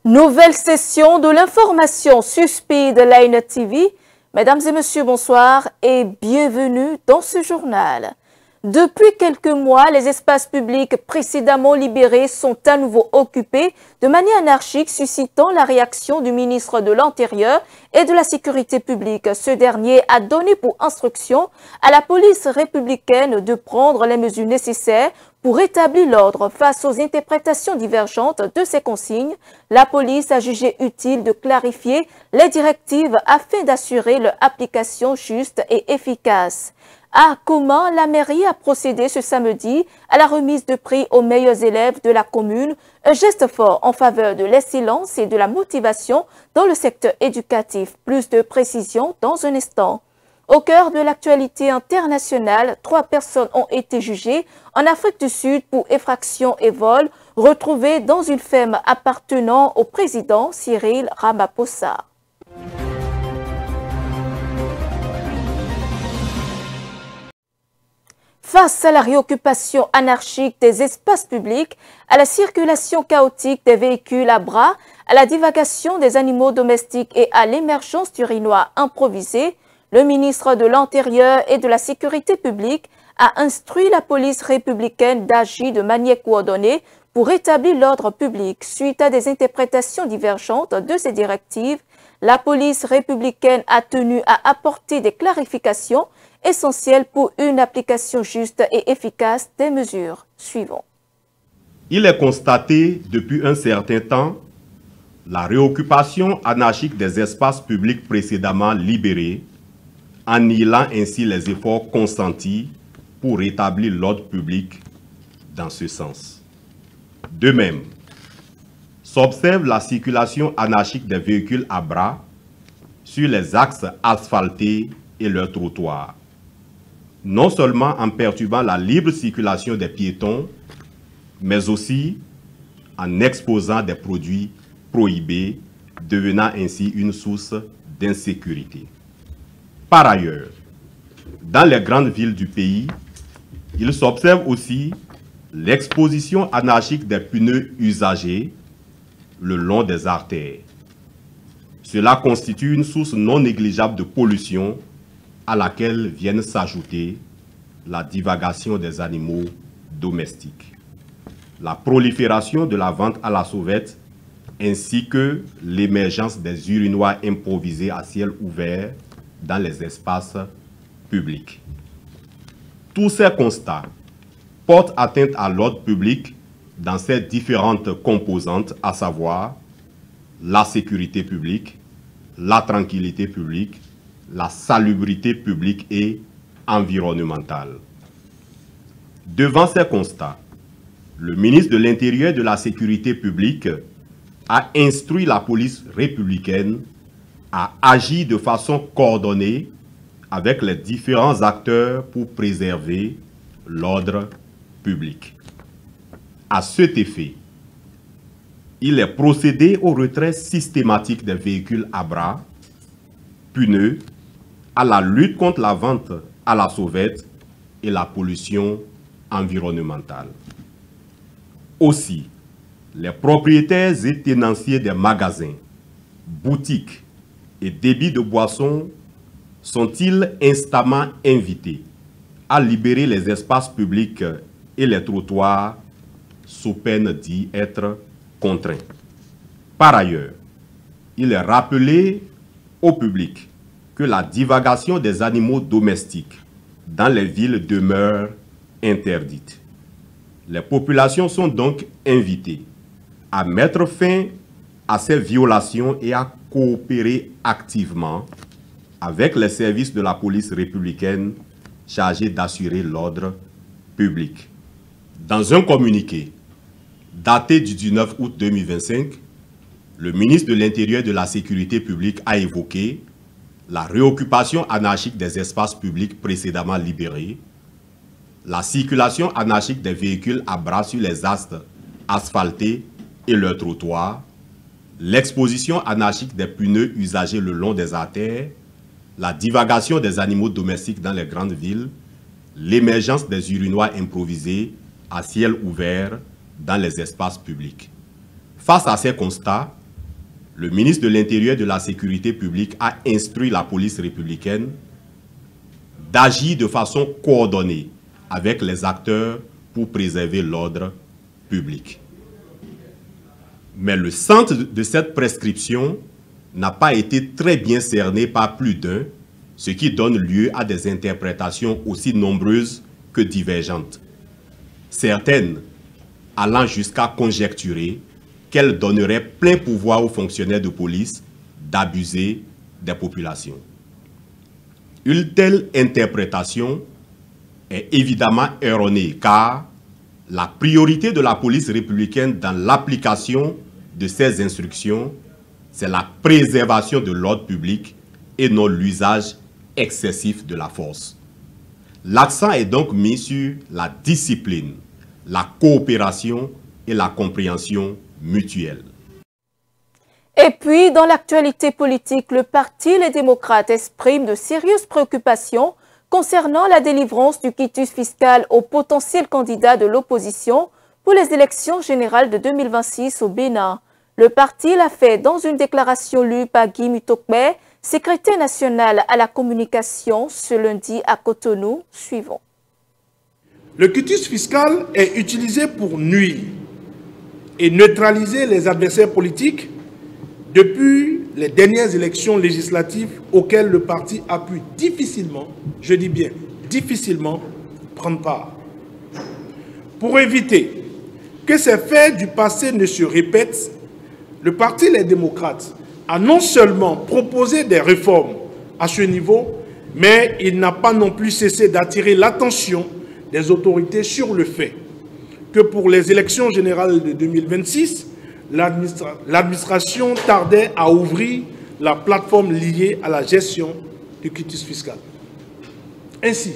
Nouvelle session de l'information Suspid Line TV. Mesdames et messieurs, bonsoir et bienvenue dans ce journal. Depuis quelques mois, les espaces publics précédemment libérés sont à nouveau occupés de manière anarchique, suscitant la réaction du ministre de l'Intérieur et de la Sécurité publique. Ce dernier a donné pour instruction à la police républicaine de prendre les mesures nécessaires pour rétablir l'ordre face aux interprétations divergentes de ces consignes. La police a jugé utile de clarifier les directives afin d'assurer leur application juste et efficace. Comment la mairie a procédé ce samedi à la remise de prix aux meilleurs élèves de la commune, un geste fort en faveur de l'excellence et de la motivation dans le secteur éducatif. Plus de précisions dans un instant. Au cœur de l'actualité internationale, 3 personnes ont été jugées en Afrique du Sud pour effraction et vol, retrouvées dans une ferme appartenant au président Cyril Ramaphosa. Face à la réoccupation anarchique des espaces publics, à la circulation chaotique des véhicules à bras, à la divagation des animaux domestiques et à l'émergence d'urinoirs improvisés, le ministre de l'Intérieur et de la Sécurité publique a instruit la police républicaine d'agir de manière coordonnée pour rétablir l'ordre public. Suite à des interprétations divergentes de ces directives, la police républicaine a tenu à apporter des clarifications essentielles pour une application juste et efficace des mesures. Suivons. Il est constaté depuis un certain temps la réoccupation anarchique des espaces publics précédemment libérés, annihilant ainsi les efforts consentis pour rétablir l'ordre public dans ce sens. De même, s'observe la circulation anarchique des véhicules à bras sur les axes asphaltés et leurs trottoirs, non seulement en perturbant la libre circulation des piétons, mais aussi en exposant des produits prohibés, devenant ainsi une source d'insécurité. Par ailleurs, dans les grandes villes du pays, il s'observe aussi l'exposition anarchique des pneus usagés le long des artères. Cela constitue une source non négligeable de pollution à laquelle viennent s'ajouter la divagation des animaux domestiques, la prolifération de la vente à la sauvette, ainsi que l'émergence des urinoirs improvisés à ciel ouvert dans les espaces publics. Tous ces constats portent atteinte à l'ordre public dans ses différentes composantes, à savoir la sécurité publique, la tranquillité publique, la salubrité publique et environnementale. Devant ces constats, le ministre de l'Intérieur et de la Sécurité publique a instruit la police républicaine à agir de façon coordonnée avec les différents acteurs pour préserver l'ordre public. À cet effet, il est procédé au retrait systématique des véhicules à bras, pneus, à la lutte contre la vente à la sauvette et la pollution environnementale. Aussi, les propriétaires et tenanciers des magasins, boutiques et débits de boissons sont-ils instamment invités à libérer les espaces publics et les trottoirs sous peine d'y être contraints. Par ailleurs, il est rappelé au public que la divagation des animaux domestiques dans les villes demeure interdite. Les populations sont donc invitées à mettre fin à ces violations et à coopérer activement avec les services de la police républicaine chargés d'assurer l'ordre public. Dans un communiqué daté du 19 août 2025, le ministre de l'Intérieur et de la Sécurité publique a évoqué la réoccupation anarchique des espaces publics précédemment libérés, la circulation anarchique des véhicules à bras sur les axes asphaltés et leurs trottoirs, l'exposition anarchique des pneus usagés le long des artères, la divagation des animaux domestiques dans les grandes villes, l'émergence des urinoirs improvisés à ciel ouvert dans les espaces publics. Face à ces constats, le ministre de l'Intérieur et de la Sécurité publique a instruit la police républicaine d'agir de façon coordonnée avec les acteurs pour préserver l'ordre public. Mais le centre de cette prescription n'a pas été très bien cerné par plus d'un, ce qui donne lieu à des interprétations aussi nombreuses que divergentes. Certaines allant jusqu'à conjecturer qu'elle donnerait plein pouvoir aux fonctionnaires de police d'abuser des populations. Une telle interprétation est évidemment erronée car la priorité de la police républicaine dans l'application de ces instructions, c'est la préservation de l'ordre public et non l'usage excessif de la force. L'accent est donc mis sur la discipline, la coopération et la compréhension mutuelle. Et puis, dans l'actualité politique, le Parti Les Démocrates exprime de sérieuses préoccupations concernant la délivrance du quitus fiscal aux potentiels candidats de l'opposition pour les élections générales de 2026 au Bénin. Le parti l'a fait dans une déclaration lue par Guy Mutokbe, secrétaire national à la communication, ce lundi à Cotonou. Suivons. Le quitus fiscal est utilisé pour nuire et neutraliser les adversaires politiques depuis les dernières élections législatives auxquelles le parti a pu difficilement, je dis bien difficilement, prendre part. Pour éviter que ces faits du passé ne se répètent, le Parti Les Démocrates a non seulement proposé des réformes à ce niveau, mais il n'a pas non plus cessé d'attirer l'attention des autorités sur le fait que pour les élections générales de 2026, l'administration tardait à ouvrir la plateforme liée à la gestion du quitus fiscal. Ainsi,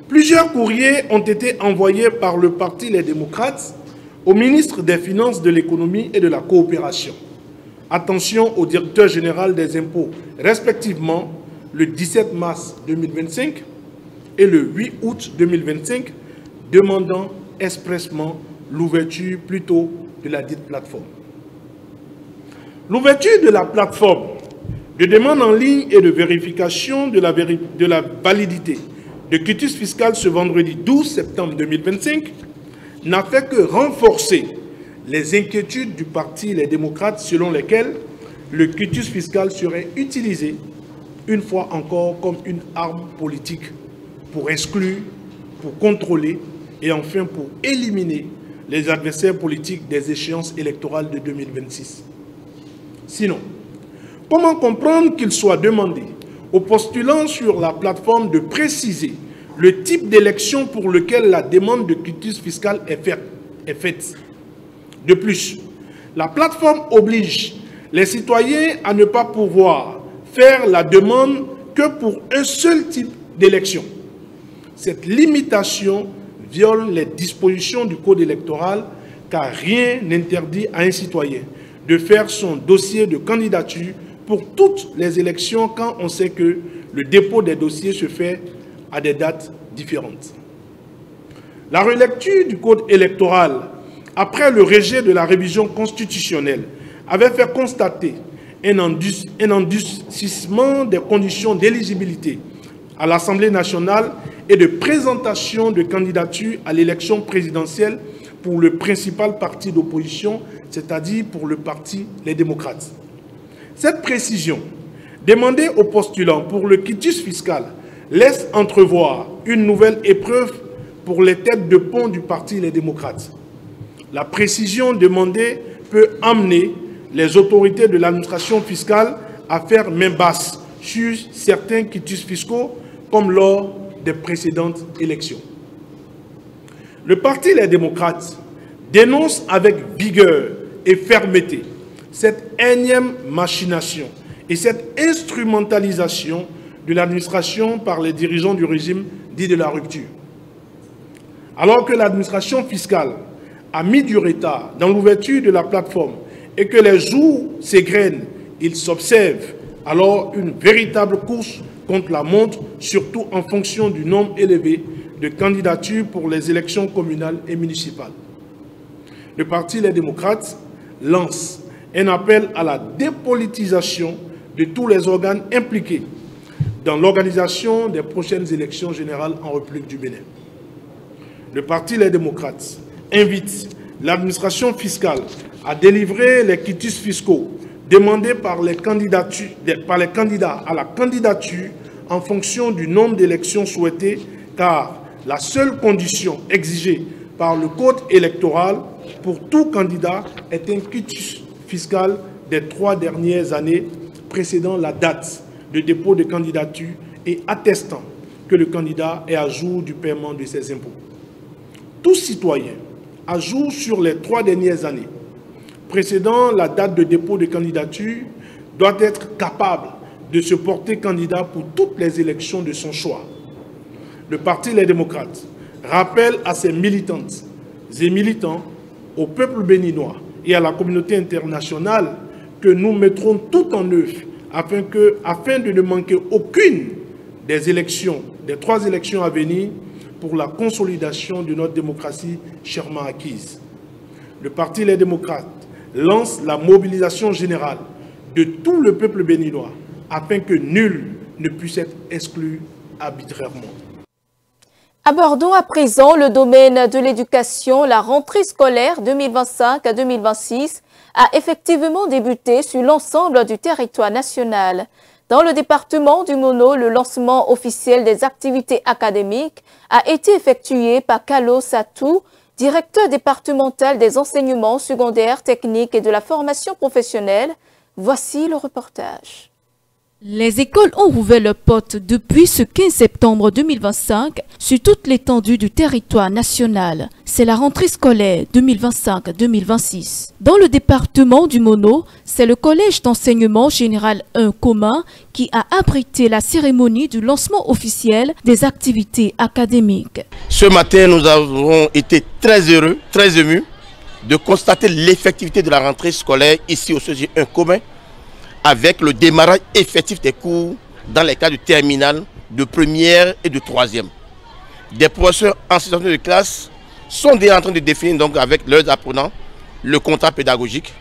plusieurs courriers ont été envoyés par le Parti Les Démocrates au ministre des Finances, de l'Économie et de la Coopération. Attention au directeur général des impôts, respectivement le 17 mars 2025 et le 8 août 2025, demandant expressément l'ouverture plutôt de la dite plateforme. L'ouverture de la plateforme de demande en ligne et de vérification de la validité de quitus fiscal ce vendredi 12 septembre 2025 n'a fait que renforcer les inquiétudes du Parti Les Démocrates selon lesquelles le quitus fiscal serait utilisé une fois encore comme une arme politique pour exclure, pour contrôler et enfin pour éliminer les adversaires politiques des échéances électorales de 2026. Sinon, comment comprendre qu'il soit demandé aux postulants sur la plateforme de préciser le type d'élection pour lequel la demande de quitus fiscal est faite? De plus, la plateforme oblige les citoyens à ne pas pouvoir faire la demande que pour un seul type d'élection. Cette limitation viole les dispositions du Code électoral car rien n'interdit à un citoyen de faire son dossier de candidature pour toutes les élections quand on sait que le dépôt des dossiers se fait à des dates différentes. La relecture du Code électoral après le rejet de la révision constitutionnelle avait fait constater un endurcissement des conditions d'éligibilité à l'Assemblée nationale et de présentation de candidatures à l'élection présidentielle pour le principal parti d'opposition, c'est-à-dire pour le Parti Les Démocrates. Cette précision, demandée aux postulants pour le quitus fiscal, laisse entrevoir une nouvelle épreuve pour les têtes de pont du Parti Les Démocrates. La précision demandée peut amener les autorités de l'administration fiscale à faire main basse sur certains quitus fiscaux, comme lors des précédentes élections. Le Parti Les Démocrates dénonce avec vigueur et fermeté cette énième machination et cette instrumentalisation de l'administration par les dirigeants du régime dit de la rupture. Alors que l'administration fiscale a mis du retard dans l'ouverture de la plateforme et que les jours s'égrènent, il s'observe alors une véritable course contre la montre, surtout en fonction du nombre élevé de candidatures pour les élections communales et municipales. Le Parti Les Démocrates lance un appel à la dépolitisation de tous les organes impliqués dans l'organisation des prochaines élections générales en République du Bénin. Le Parti Les Démocrates invite l'administration fiscale à délivrer les quitus fiscaux demandés par les candidats à la candidature en fonction du nombre d'élections souhaitées, car la seule condition exigée par le code électoral pour tout candidat est un quitus fiscal des 3 dernières années précédant la date de dépôt de candidature et attestant que le candidat est à jour du paiement de ses impôts. Tout citoyen à jour sur les 3 dernières années précédant la date de dépôt de candidature doit être capable de se porter candidat pour toutes les élections de son choix. Le Parti Les Démocrates rappelle à ses militantes et militants, au peuple béninois et à la communauté internationale que nous mettrons tout en œuvre afin de ne manquer aucune des élections, des 3 élections à venir pour la consolidation de notre démocratie chèrement acquise. Le Parti Les Démocrates lance la mobilisation générale de tout le peuple béninois afin que nul ne puisse être exclu arbitrairement. Abordons à présent le domaine de l'éducation. La rentrée scolaire 2025-2026 a effectivement débuté sur l'ensemble du territoire national. Dans le département du Mono, le lancement officiel des activités académiques a été effectué par Kalo Satou, directeur départemental des enseignements secondaires, techniques et de la formation professionnelle. Voici le reportage. Les écoles ont ouvert leurs portes depuis ce 15 septembre 2025 sur toute l'étendue du territoire national. C'est la rentrée scolaire 2025-2026. Dans le département du Mono, c'est le collège d'enseignement général 1 commun qui a abrité la cérémonie du lancement officiel des activités académiques. Ce matin, nous avons été très heureux, très émus de constater l'effectivité de la rentrée scolaire ici au CG 1 commun, avec le démarrage effectif des cours dans les cas de terminale, de première et de troisième. Des professeurs en situation de classe sont déjà en train de définir donc avec leurs apprenants le contrat pédagogique,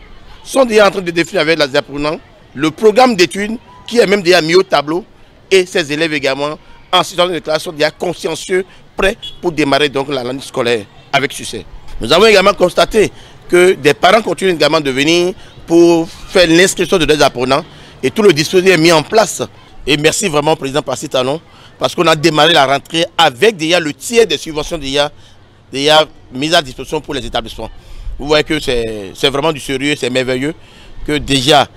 sont déjà en train de définir avec leurs apprenants le programme d'études qui est même déjà mis au tableau, et ces élèves également en situation de classe sont déjà consciencieux, prêts pour démarrer donc l'année scolaire avec succès. Nous avons également constaté que des parents continuent également de venir pour faire l'inscription de leurs apprenants, et tout le dispositif est mis en place. Et merci vraiment au président Passy Talon, parce qu'on a démarré la rentrée avec déjà le tiers des subventions déjà mises à disposition pour les établissements. Vous voyez que c'est vraiment du sérieux, c'est merveilleux que déjà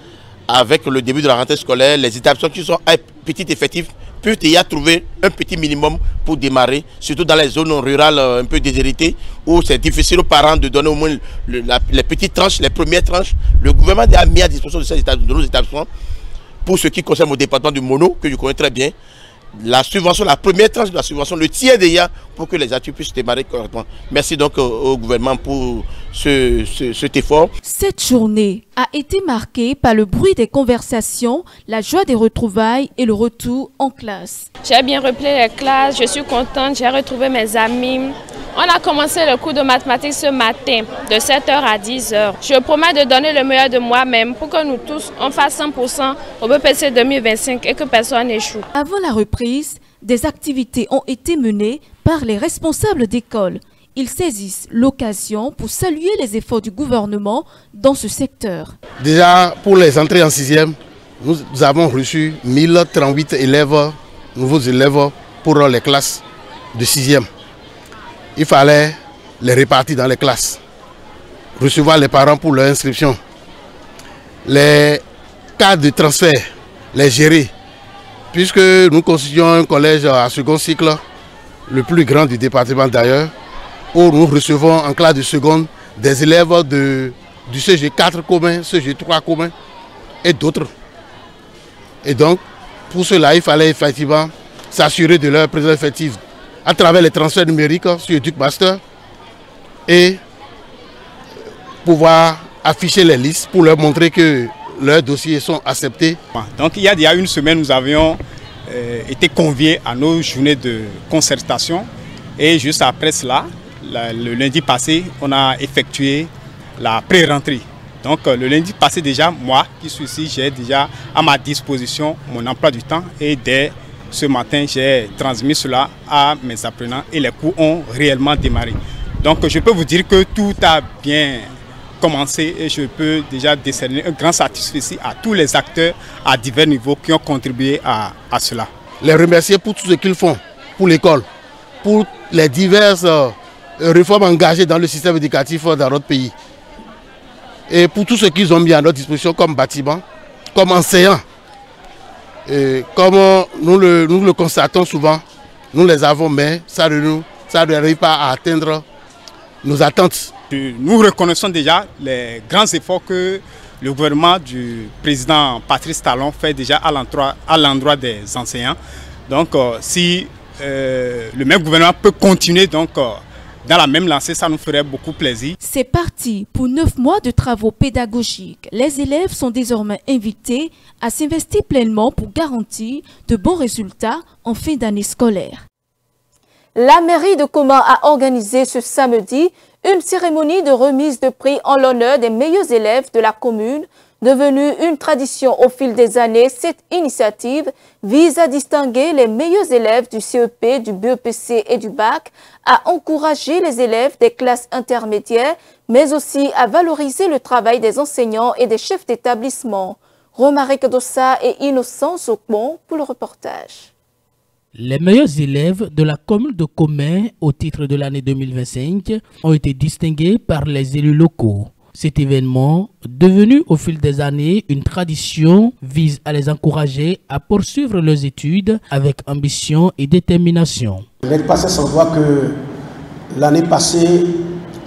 avec le début de la rentrée scolaire, les établissements qui sont à petit effectif peuvent déjà trouver un petit minimum pour démarrer, surtout dans les zones rurales un peu déshéritées, où c'est difficile aux parents de donner au moins les petites tranches, les premières tranches. Le gouvernement a mis à disposition de nos établissements, pour ce qui concerne mon département du Mono, que je connais très bien, la subvention, la première tranche de la subvention, le tiers déjà, pour que les activités puissent démarrer correctement. Merci donc au gouvernement pour cet effort. Cette journée a été marquée par le bruit des conversations, la joie des retrouvailles et le retour en classe. J'ai bien repris les classes, je suis contente, j'ai retrouvé mes amis. On a commencé le cours de mathématiques ce matin, de 7h à 10h. Je promets de donner le meilleur de moi-même pour que nous tous, on fasse 100% au BPC 2025 et que personne n'échoue. Avant la reprise, des activités ont été menées par les responsables d'école. Ils saisissent l'occasion pour saluer les efforts du gouvernement dans ce secteur. Déjà, pour les entrées en 6e, nous avons reçu 1038 élèves, nouveaux élèves pour les classes de 6e. Il fallait les répartir dans les classes, recevoir les parents pour leur inscription, les cas de transfert, les gérer, puisque nous constituons un collège à second cycle, le plus grand du département d'ailleurs, où nous recevons en classe de seconde des élèves du CG 4 commun, CG 3 commun et d'autres. Et donc, pour cela, il fallait effectivement s'assurer de leur présence effective à travers les transferts numériques sur EducMaster et pouvoir afficher les listes pour leur montrer que leurs dossiers sont acceptés. Donc il y a déjà une semaine, nous avions été conviés à nos journées de concertation, et juste après cela, le lundi passé, on a effectué la pré-rentrée. Donc le lundi passé déjà, moi qui suis ici, j'ai déjà à ma disposition mon emploi du temps et dès ce matin, j'ai transmis cela à mes apprenants et les cours ont réellement démarré. Donc je peux vous dire que tout a bien commencé et je peux déjà décerner un grand satisfait à tous les acteurs à divers niveaux qui ont contribué à cela. Les remercier pour tout ce qu'ils font pour l'école, pour les diverses réformes engagées dans le système éducatif dans notre pays. Et pour tout ce qu'ils ont mis à notre disposition comme bâtiment, comme enseignants. Et comme nous le constatons souvent, nous les avons, mais ça n'arrive pas à atteindre nos attentes. Nous reconnaissons déjà les grands efforts que le gouvernement du président Patrice Talon fait déjà à l'endroit des enseignants. Donc si le même gouvernement peut continuer dans la même lancée, ça nous ferait beaucoup plaisir. C'est parti pour 9 mois de travaux pédagogiques. Les élèves sont désormais invités à s'investir pleinement pour garantir de bons résultats en fin d'année scolaire. La mairie de Koma a organisé ce samedi une cérémonie de remise de prix en l'honneur des meilleurs élèves de la commune. Devenue une tradition au fil des années, cette initiative vise à distinguer les meilleurs élèves du CEP, du BEPC et du BAC, à encourager les élèves des classes intermédiaires, mais aussi à valoriser le travail des enseignants et des chefs d'établissement. Romaric Dossa et Innocent Sokmon pour le reportage. Les meilleurs élèves de la commune de Koma au titre de l'année 2025 ont été distingués par les élus locaux. Cet événement, devenu au fil des années une tradition, vise à les encourager à poursuivre leurs études avec ambition et détermination. L'année passée, ça voit que l'année passée,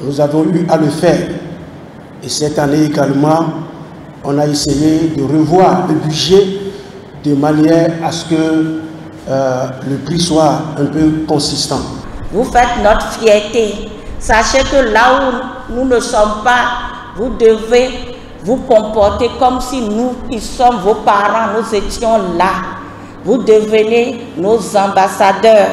nous avons eu à le faire. Et cette année également, on a essayé de revoir le budget de manière à ce que le prix soit un peu consistant. Vous faites notre fierté. Sachez que là où nous ne sommes pas, vous devez vous comporter comme si nous qui sommes vos parents, nous étions là. Vous devenez nos ambassadeurs.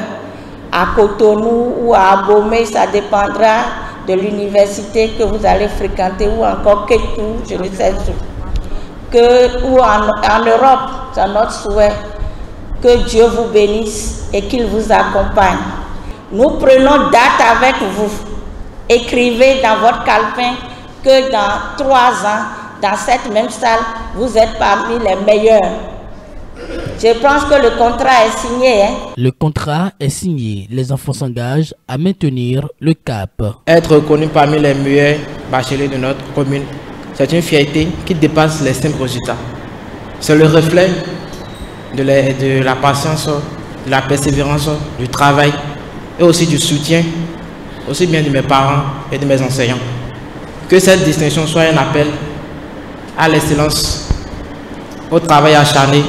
À Cotonou ou à Abomey, ça dépendra de l'université que vous allez fréquenter ou encore Ketou, je ne sais où. Ou en Europe, c'est notre souhait. Que Dieu vous bénisse et qu'il vous accompagne. Nous prenons date avec vous. Écrivez dans votre calepin que dans 3 ans, dans cette même salle, vous êtes parmi les meilleurs. Je pense que le contrat est signé. Le contrat est signé. Les enfants s'engagent à maintenir le cap. Être reconnu parmi les meilleurs bacheliers de notre commune, c'est une fierté qui dépasse les simples résultats. C'est le reflet de la patience, de la persévérance, du travail et aussi du soutien, aussi bien de mes parents et de mes enseignants. Que cette distinction soit un appel à l'excellence, au travail acharné,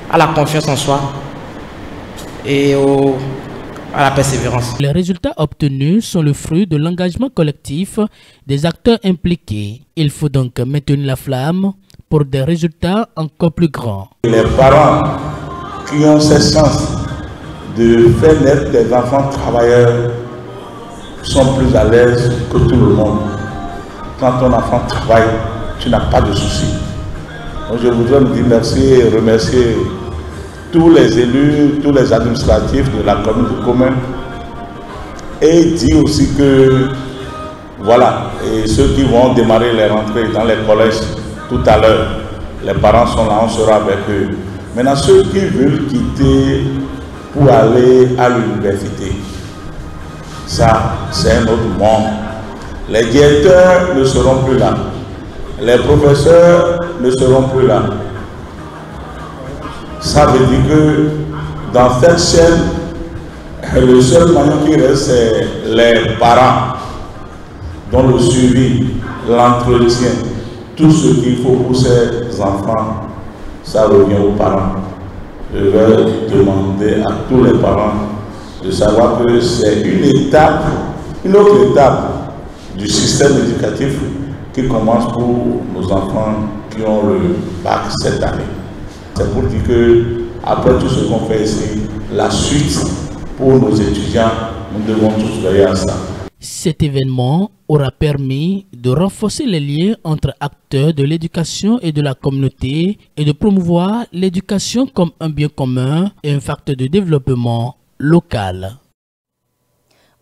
à la confiance en soi et à la persévérance. Les résultats obtenus sont le fruit de l'engagement collectif des acteurs impliqués. Il faut donc maintenir la flamme pour des résultats encore plus grands. Les parents qui ont cette chance de faire naître des enfants travailleurs sont plus à l'aise que tout le monde. Quand ton enfant travaille, tu n'as pas de soucis. Donc je voudrais me dire merci et remercier tous les élus, tous les administratifs de la commune de Koma et dire aussi que voilà, et ceux qui vont démarrer les rentrées dans les collèges tout à l'heure, les parents sont là, on sera avec eux. Maintenant, ceux qui veulent quitter pour aller à l'université, ça, c'est un autre monde. Les directeurs ne seront plus là. Les professeurs ne seront plus là. Ça veut dire que dans cette chaîne, le seul maillon qui reste, c'est les parents, dont le suivi, l'entretien, tout ce qu'il faut pour ces enfants, ça revient aux parents. Je vais demander à tous les parents de savoir que c'est une autre étape du système éducatif qui commence pour nos enfants qui ont le bac cette année. C'est pour dire que après tout ce qu'on fait ici, la suite pour nos étudiants, nous devons tous veiller à ça. Cet événement aura permis de renforcer les liens entre acteurs de l'éducation et de la communauté et de promouvoir l'éducation comme un bien commun et un facteur de développement local.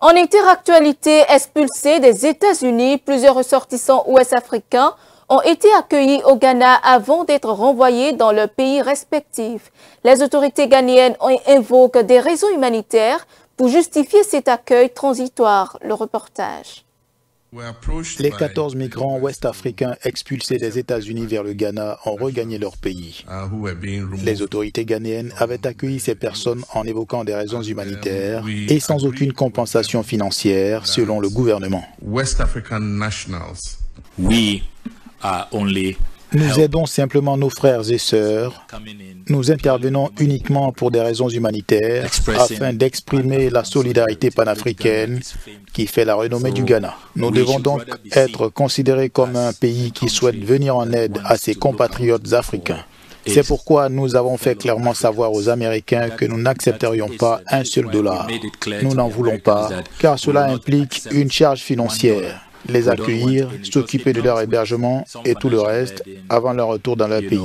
En interactualité, expulsés des États-Unis, plusieurs ressortissants ouest-africains ont été accueillis au Ghana avant d'être renvoyés dans leurs pays respectifs. Les autorités ghanéennes invoquent des raisons humanitaires pour justifier cet accueil transitoire. Le reportage. Les 14 migrants ouest-africains expulsés des États-Unis vers le Ghana ont regagné leur pays. Les autorités ghanéennes avaient accueilli ces personnes en évoquant des raisons humanitaires et sans aucune compensation financière selon le gouvernement. Nous aidons simplement nos frères et sœurs. Nous intervenons uniquement pour des raisons humanitaires afin d'exprimer la solidarité panafricaine qui fait la renommée du Ghana. Nous devons donc être considérés comme un pays qui souhaite venir en aide à ses compatriotes africains. C'est pourquoi nous avons fait clairement savoir aux Américains que nous n'accepterions pas un seul dollar. Nous n'en voulons pas, car cela implique une charge financière. Les accueillir, s'occuper de leur hébergement et tout le reste avant leur retour dans leur pays.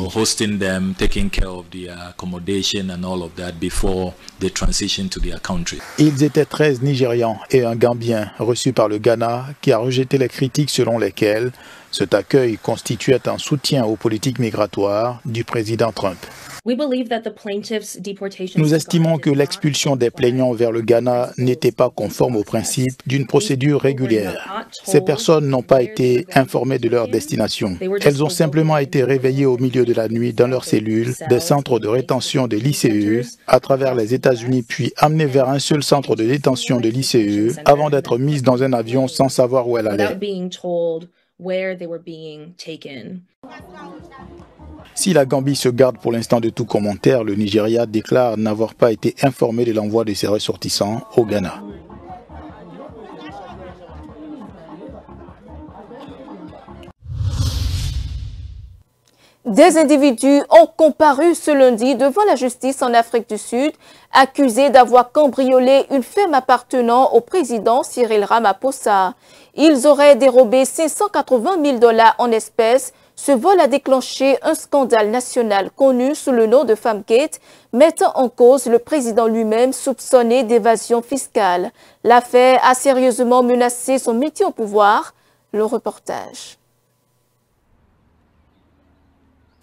Ils étaient 13 Nigérians et un Gambien reçus par le Ghana qui a rejeté les critiques selon lesquelles cet accueil constituait un soutien aux politiques migratoires du président Trump. Nous estimons que l'expulsion des plaignants vers le Ghana n'était pas conforme au principe d'une procédure régulière. Ces personnes n'ont pas été informées de leur destination. Elles ont simplement été réveillées au milieu de la nuit dans leurs cellules, des centres de rétention de l'ICE, à travers les États-Unis, puis amenées vers un seul centre de détention de l'ICE, avant d'être mises dans un avion sans savoir où elles allaient. Si la Gambie se garde pour l'instant de tout commentaire, le Nigeria déclare n'avoir pas été informé de l'envoi de ses ressortissants au Ghana. Des individus ont comparu ce lundi devant la justice en Afrique du Sud, accusés d'avoir cambriolé une ferme appartenant au président Cyril Ramaphosa. Ils auraient dérobé 580 000 $ en espèces. Ce vol a déclenché un scandale national connu sous le nom de Farmgate, mettant en cause le président lui-même soupçonné d'évasion fiscale. L'affaire a sérieusement menacé son métier au pouvoir. Le reportage.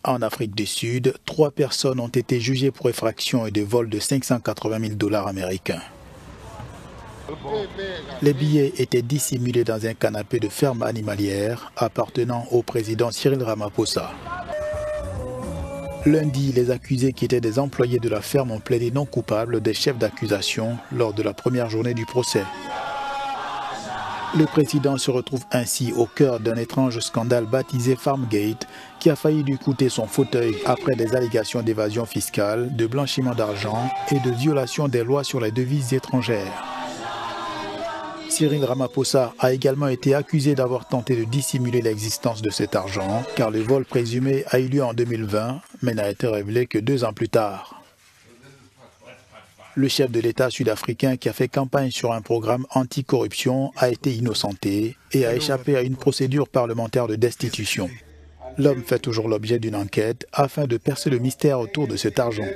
En Afrique du Sud, 3 personnes ont été jugées pour effraction et de vol de 580 000 $ américains. Les billets étaient dissimulés dans un canapé de ferme animalière appartenant au président Cyril Ramaphosa. Lundi, les accusés qui étaient des employés de la ferme ont plaidé non coupables des chefs d'accusation lors de la première journée du procès. Le président se retrouve ainsi au cœur d'un étrange scandale baptisé Farmgate qui a failli lui coûter son fauteuil après des allégations d'évasion fiscale, de blanchiment d'argent et de violation des lois sur les devises étrangères. Cyril Ramaphosa a également été accusé d'avoir tenté de dissimuler l'existence de cet argent, car le vol présumé a eu lieu en 2020, mais n'a été révélé que 2 ans plus tard. Le chef de l'État sud-africain qui a fait campagne sur un programme anticorruption a été innocenté et a échappé à une procédure parlementaire de destitution. L'homme fait toujours l'objet d'une enquête afin de percer le mystère autour de cet argent.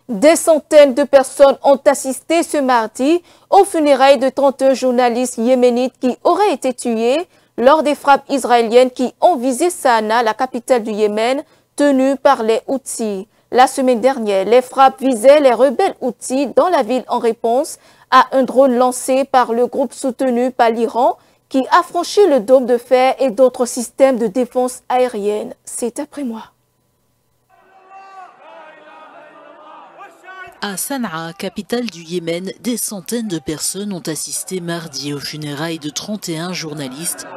Des centaines de personnes ont assisté ce mardi aux funérailles de 31 journalistes yéménites qui auraient été tués lors des frappes israéliennes qui ont visé Sanaa, la capitale du Yémen, tenue par les Houthis. La semaine dernière, les frappes visaient les rebelles Houthis dans la ville en réponse à un drone lancé par le groupe soutenu par l'Iran qui a franchi le dôme de fer et d'autres systèmes de défense aérienne. C'est après moi. À Sanaa, capitale du Yémen, des centaines de personnes ont assisté mardi aux funérailles de 31 journalistes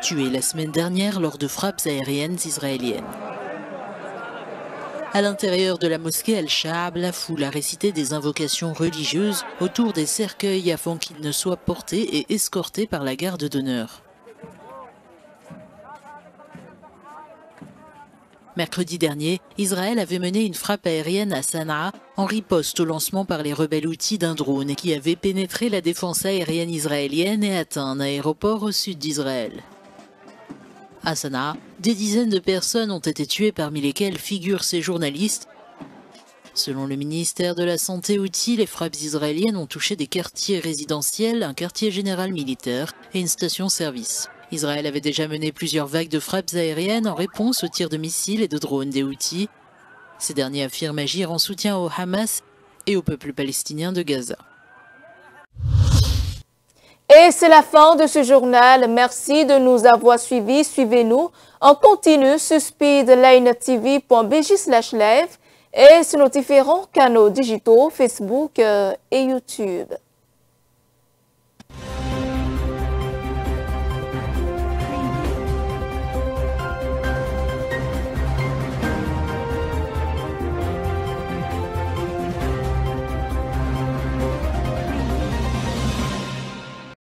tués la semaine dernière lors de frappes aériennes israéliennes. À l'intérieur de la mosquée Al-Sha'ab, la foule a récité des invocations religieuses autour des cercueils afin qu'ils ne soient portés et escortés par la garde d'honneur. Mercredi dernier, Israël avait mené une frappe aérienne à Sanaa en riposte au lancement par les rebelles Houthis d'un drone qui avait pénétré la défense aérienne israélienne et atteint un aéroport au sud d'Israël. À Sanaa, des dizaines de personnes ont été tuées, parmi lesquelles figurent ces journalistes. Selon le ministère de la Santé Houthi, les frappes israéliennes ont touché des quartiers résidentiels, un quartier général militaire et une station-service. Israël avait déjà mené plusieurs vagues de frappes aériennes en réponse aux tirs de missiles et de drones des Houthis. Ces derniers affirment agir en soutien au Hamas et au peuple palestinien de Gaza. Et c'est la fin de ce journal. Merci de nous avoir suivis. Suivez-nous en continu sur speedlinetv.bj/live et sur nos différents canaux digitaux Facebook et YouTube.